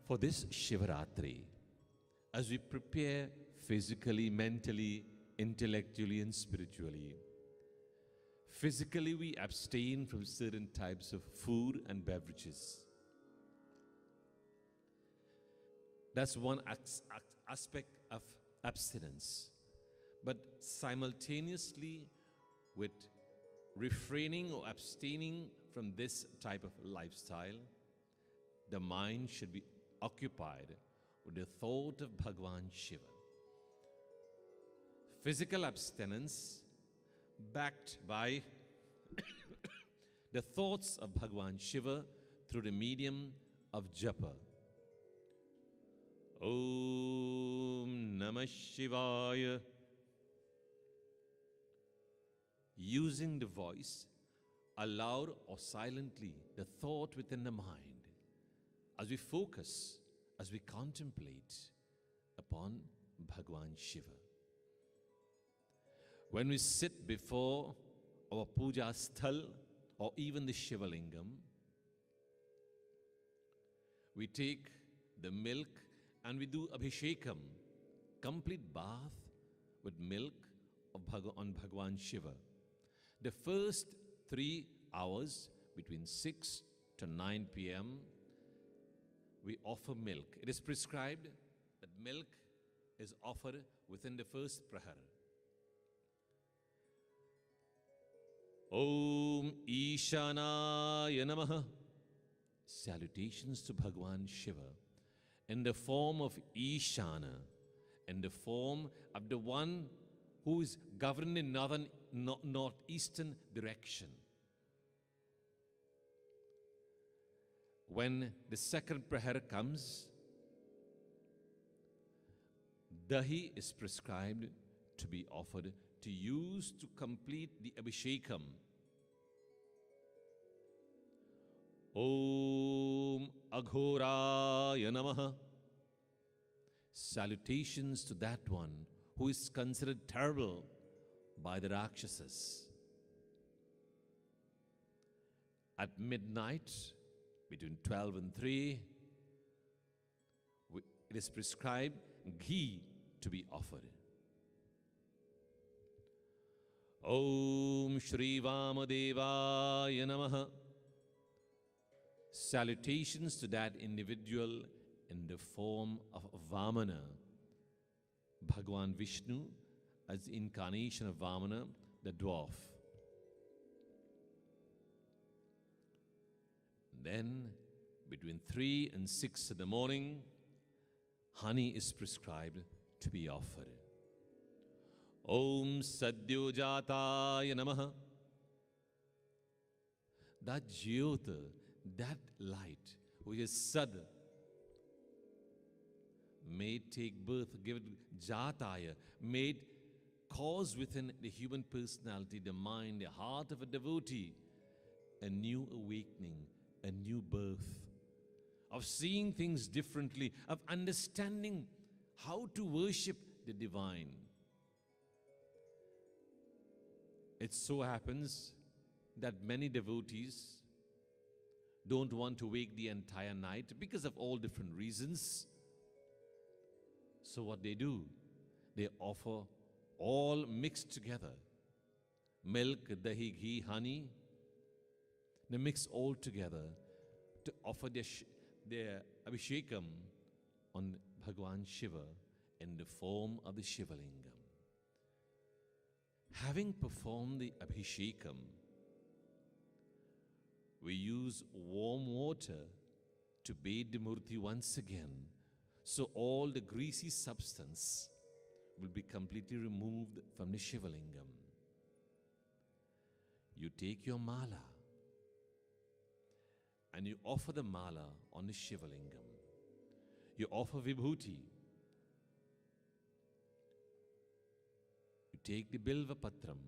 For this Shivratri, as we prepare physically, mentally, intellectually and spiritually, physically we abstain from certain types of food and beverages. That's one aspect of abstinence. But simultaneously with refraining or abstaining from this type of lifestyle, the mind should be occupied with the thought of Bhagwan Shiva. Physical abstinence backed by the thoughts of Bhagwan Shiva through the medium of japa. Om Namah Shivaya. Using the voice, aloud or silently, the thought within the mind, as we focus, as we contemplate upon Bhagwan Shiva. When we sit before our puja sthal or even the Shiva Lingam, we take the milk and we do abhishekam, complete bath with milk on Bhagwan Shiva. The first 3 hours between 6 to 9 p.m. we offer milk. It is prescribed that milk is offered within the first prahar. Om Ishanaya Namaha. Salutations to Bhagwan Shiva in the form of Ishana, in the form of the one who is governed in northeastern direction. When the second prahar comes, dahi is prescribed to be offered to use to complete the abhishekam. Om Aghoraya Namaha. Salutations to that one who is considered terrible by the Rakshasas. At midnight, between 12 and 3, it is prescribed ghee to be offered. Om Shri Vamadevaya Namaha. Salutations to that individual in the form of Vamana, Bhagwan Vishnu as the incarnation of Vamana, the dwarf. Then, between 3 and 6 in the morning, honey is prescribed to be offered. Om Sadyojataya Namaha. That Jyota, that light, which is Sad, may take birth, give it Jataya, may cause within the human personality, the mind, the heart of a devotee, a new awakening, a new birth, of seeing things differently, of understanding how to worship the divine. It so happens that many devotees don't want to wake the entire night because of all different reasons. So what they do, they offer all mixed together. Milk, dahi, ghee, honey. They mix all together to offer their abhishekam on Bhagwan Shiva in the form of the Shiva Lingam. Having performed the abhishekam, we use warm water to bathe the murti once again, so all the greasy substance will be completely removed from the Shiva Lingam. You take your mala and you offer the mala on the Shiva Lingam. You offer vibhuti. You take the bilva patram.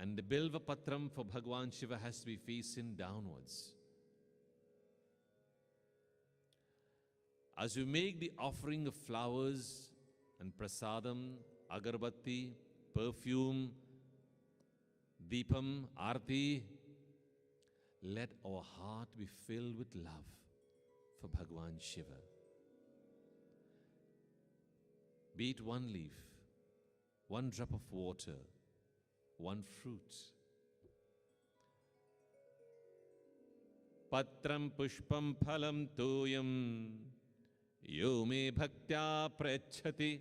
And the bilva patram for Bhagwan Shiva has to be facing downwards. As you make the offering of flowers and prasadam, agarbatti, perfume, deepam, arti, let our heart be filled with love. for Bhagwan Shiva. Be it one leaf, one drop of water, one fruit. Patram pushpam phalam toyam yo me bhaktya prachati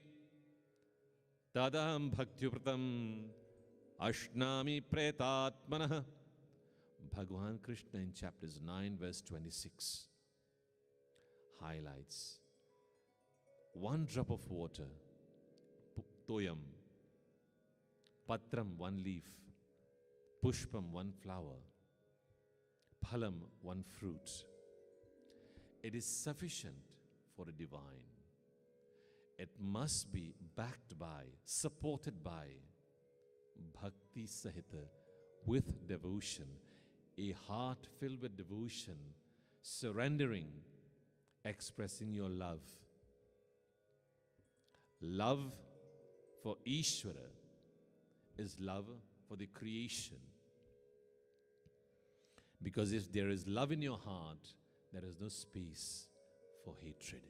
tadaham bhaktyupratam ashnami pretatmanah. Bhagwan Krishna in chapters 9 verse 26 highlights one drop of water, toyam, patram, one leaf, pushpam, one flower, phalam, one fruit. It is sufficient for the divine. It must be backed by, supported by bhakti sahita, with devotion, a heart filled with devotion, surrendering, expressing your love. Love for Ishvara is love for the creation. Because if there is love in your heart, there is no space for hatred.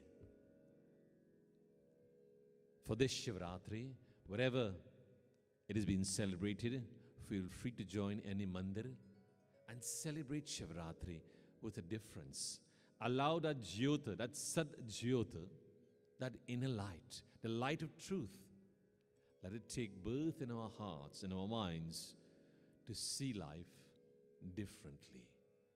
For this Shivratri, wherever it is being celebrated, feel free to join any mandir and celebrate Shivratri with a difference. Allow that Jyota, that Sad Jyota, that inner light, the light of truth, let it take birth in our hearts, in our minds, to see life differently.